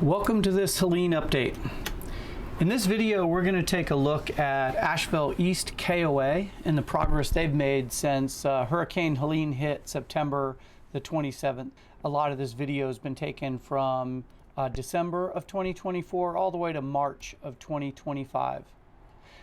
Welcome to this Helene update. In this video, we're going to take a look at Asheville East KOA and the progress they've made since Hurricane Helene hit September the 27th. A lot of this video has been taken from December of 2024 all the way to March of 2025.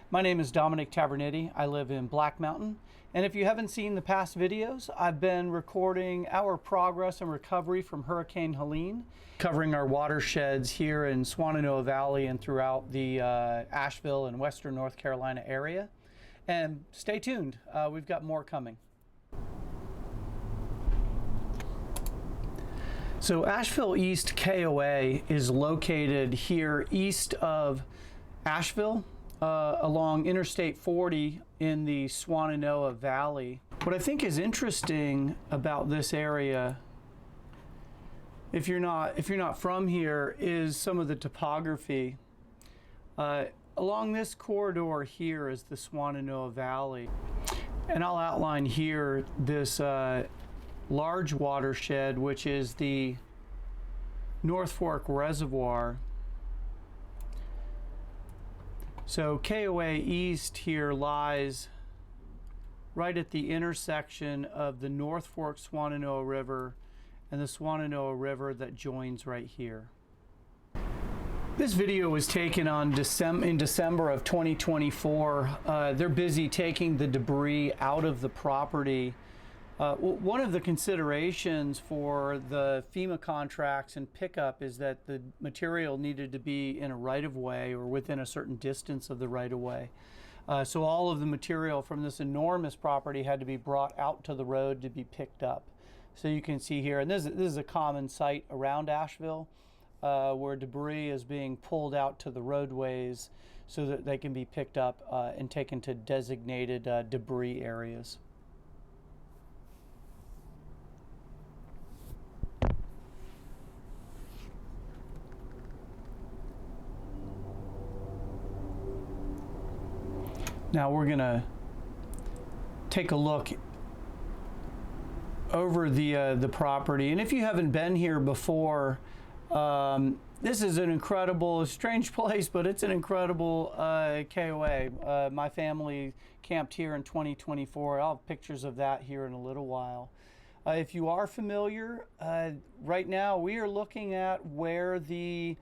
My name is Dominic Tavernitti. I live in Black Mountain. And if you haven't seen the past videos, I've been recording our progress and recovery from Hurricane Helene, covering our watersheds here in Swannanoa Valley and throughout the Asheville and Western North Carolina area. And stay tuned, we've got more coming. So Asheville East KOA is located here east of Asheville, along Interstate 40 in the Swannanoa Valley. What I think is interesting about this area, if you're not from here, is some of the topography. Along this corridor here is the Swannanoa Valley, and I'll outline here this large watershed, which is the North Fork Reservoir. So KOA East here lies right at the intersection of the North Fork Swannanoa River and the Swannanoa River that joins right here. This video was taken in December of 2024. They're busy taking the debris out of the property. One of the considerations for the FEMA contracts and pickup is that the material needed to be in a right-of-way or within a certain distance of the right-of-way. So all of the material from this enormous property had to be brought out to the road to be picked up. So you can see here, and this is a common site around Asheville, where debris is being pulled out to the roadways so that they can be picked up and taken to designated debris areas. Now we're going to take a look over the property, and if you haven't been here before, this is an incredible, strange place, but it's an incredible KOA. My family camped here in 2024. I'll have pictures of that here in a little while. If you are familiar, right now we are looking at where the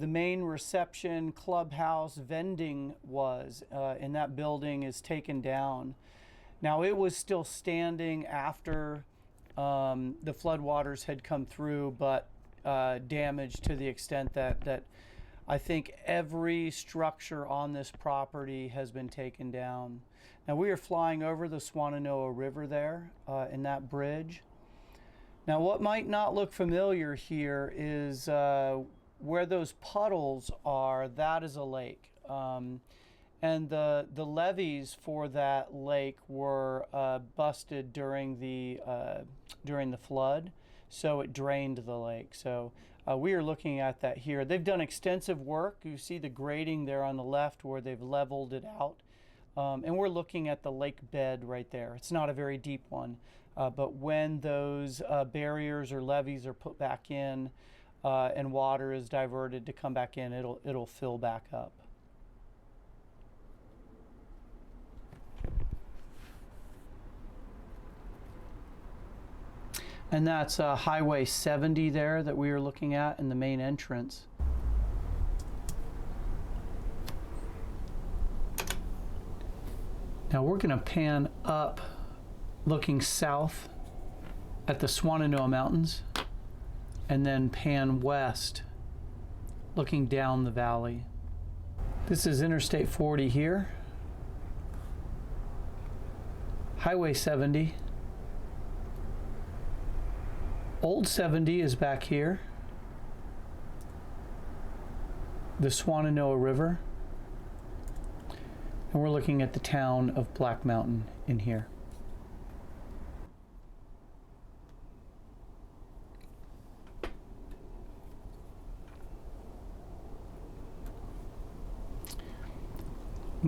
main reception clubhouse vending was, and that building is taken down. Now it was still standing after the floodwaters had come through, but damaged to the extent that I think every structure on this property has been taken down. Now we are flying over the Swannanoa River there in that bridge. Now what might not look familiar here is where those puddles are, that is a lake. And the levees for that lake were busted during the flood, so it drained the lake. So we are looking at that here. They've done extensive work. You see the grading there on the left where they've leveled it out. And we're looking at the lake bed right there. It's not a very deep one, but when those barriers or levees are put back in, and water is diverted to come back in, it'll fill back up. And that's Highway 70 there that we are looking at in the main entrance. Now we're going to pan up looking south at the Swannanoa Mountains, and then pan west looking down the valley. This is Interstate 40 here, Highway 70, Old 70 is back here, the Swannanoa River, and we're looking at the town of Black Mountain in here.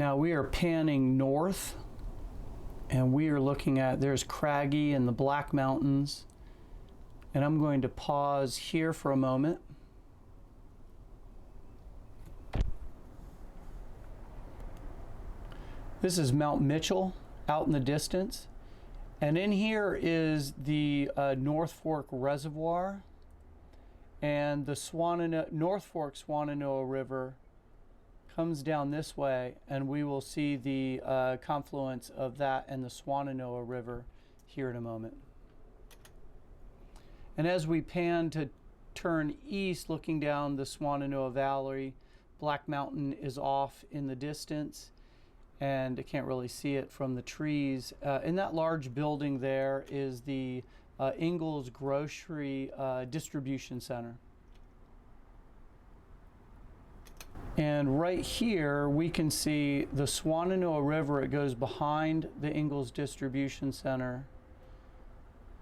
Now we are panning north, and we are looking at, there's Craggy and the Black Mountains. And I'm going to pause here for a moment. This is Mount Mitchell out in the distance. And in here is the North Fork Reservoir and the North Fork Swannanoa River comes down this way, and we will see the confluence of that and the Swannanoa River here in a moment. And as we pan to turn east, looking down the Swannanoa Valley, Black Mountain is off in the distance, and I can't really see it from the trees. In that large building there is the Ingalls Grocery Distribution Center. And right here we can see the Swannanoa River. It goes behind the Ingalls Distribution Center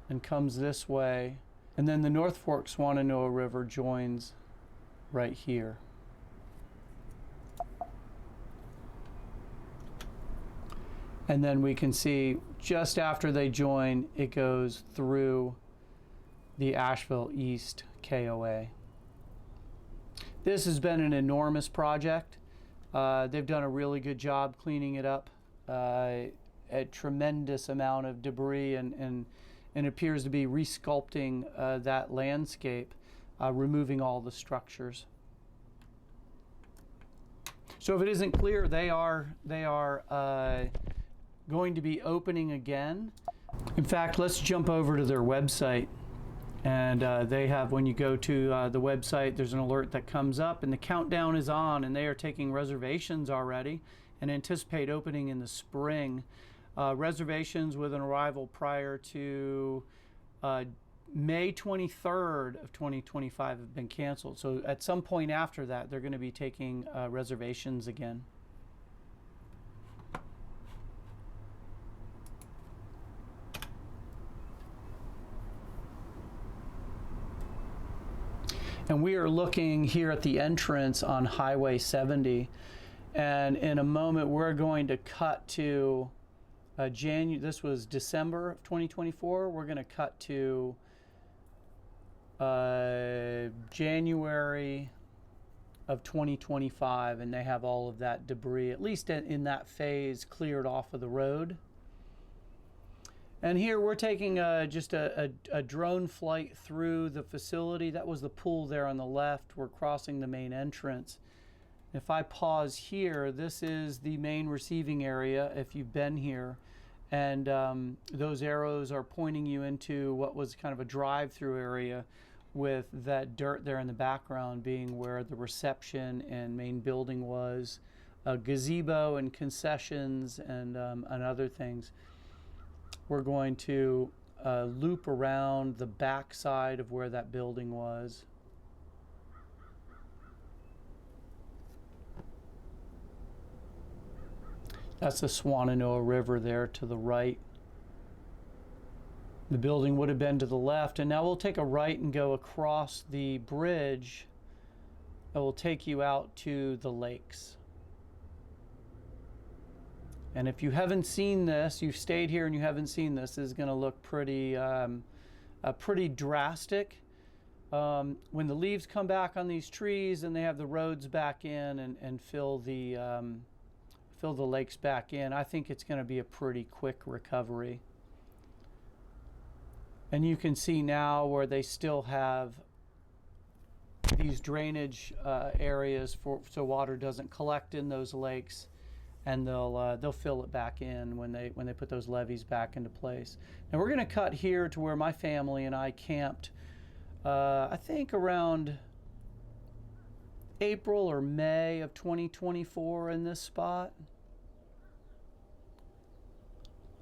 and comes this way. And then the North Fork Swannanoa River joins right here. And then we can see just after they join, it goes through the Asheville East KOA. This has been an enormous project. They've done a really good job cleaning it up. A tremendous amount of debris and appears to be resculpting that landscape, removing all the structures. So if it isn't clear, they are going to be opening again. In fact, let's jump over to their website. And they have, when you go to the website, there's an alert that comes up and the countdown is on, and they are taking reservations already and anticipate opening in the spring. Reservations with an arrival prior to May 23rd of 2025 have been canceled. So at some point after that, they're going to be taking reservations again. And we are looking here at the entrance on Highway 70. And in a moment, we're going to cut to this was December of 2024. We're going to cut to January of 2025, and they have all of that debris, at least in that phase, cleared off of the road. And here we're taking just a drone flight through the facility. That was the pool there on the left. We're crossing the main entrance. If I pause here, this is the main receiving area if you've been here. And those arrows are pointing you into what was kind of a drive-through area, with that dirt there in the background being where the reception and main building was, a gazebo and concessions and other things. We're going to loop around the back side of where that building was. That's the Swannanoa River there to the right. The building would have been to the left, and now we'll take a right and go across the bridge. It will take you out to the lakes. And if you haven't seen this, you've stayed here and you haven't seen this, this is going to look pretty drastic. When the leaves come back on these trees and they have the roads back in and fill the lakes back in, I think it's going to be a pretty quick recovery. And you can see now where they still have these drainage areas so water doesn't collect in those lakes. And they'll fill it back in when they put those levees back into place. Now we're going to cut here to where my family and I camped, I think around April or May of 2024 in this spot.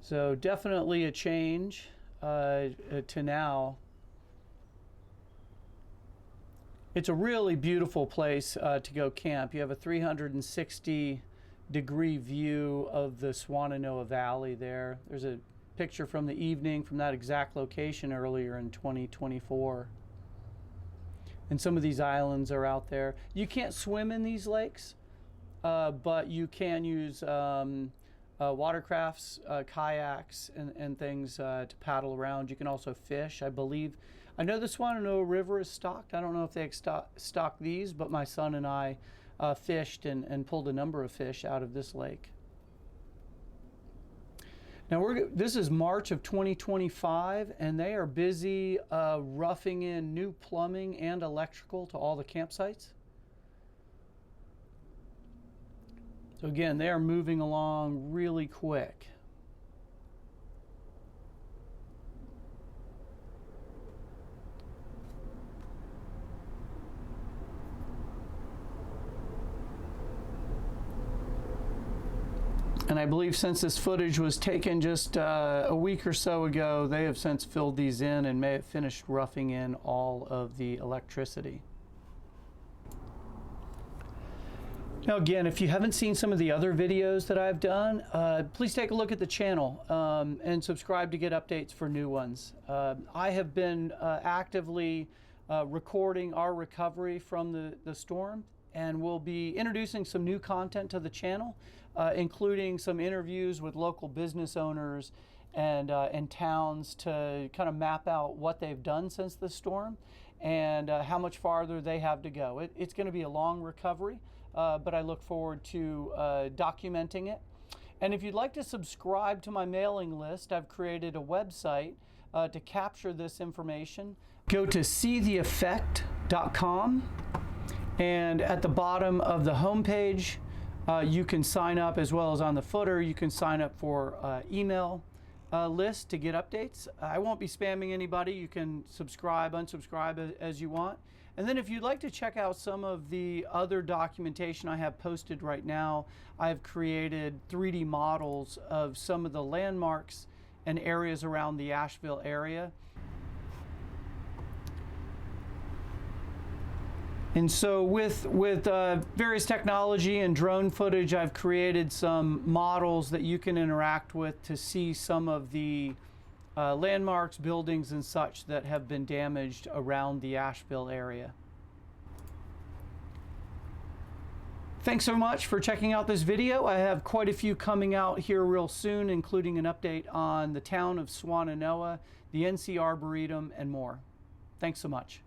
So definitely a change to now. It's a really beautiful place to go camp. You have a 360-degree view of the Swannanoa Valley there. There's a picture from the evening from that exact location earlier in 2024. And some of these islands are out there. You can't swim in these lakes. but you can use watercrafts, kayaks, and things to paddle around. You can also fish, I believe. I know the Swannanoa River is stocked. I don't know if they stock these, but my son and I fished and pulled a number of fish out of this lake. Now this is March of 2025, and they are busy roughing in new plumbing and electrical to all the campsites. So again, they are moving along really quick. And I believe since this footage was taken just a week or so ago, they have since filled these in and may have finished roughing in all of the electricity. Now again, if you haven't seen some of the other videos that I've done, please take a look at the channel and subscribe to get updates for new ones. I have been actively recording our recovery from the storm, and we'll be introducing some new content to the channel, including some interviews with local business owners and towns to kind of map out what they've done since the storm and how much farther they have to go. It's going to be a long recovery, but I look forward to documenting it. And if you'd like to subscribe to my mailing list, I've created a website to capture this information. Go to seetheeffect.com, and at the bottom of the homepage, you can sign up, as well as on the footer, you can sign up for email list to get updates. I won't be spamming anybody. You can subscribe, unsubscribe as you want. And then if you'd like to check out some of the other documentation I have posted right now, I've created 3D models of some of the landmarks and areas around the Asheville area. And so with various technology and drone footage, I've created some models that you can interact with to see some of the landmarks, buildings, and such that have been damaged around the Asheville area. Thanks so much for checking out this video. I have quite a few coming out here real soon, including an update on the town of Swannanoa, the NC Arboretum, and more. Thanks so much.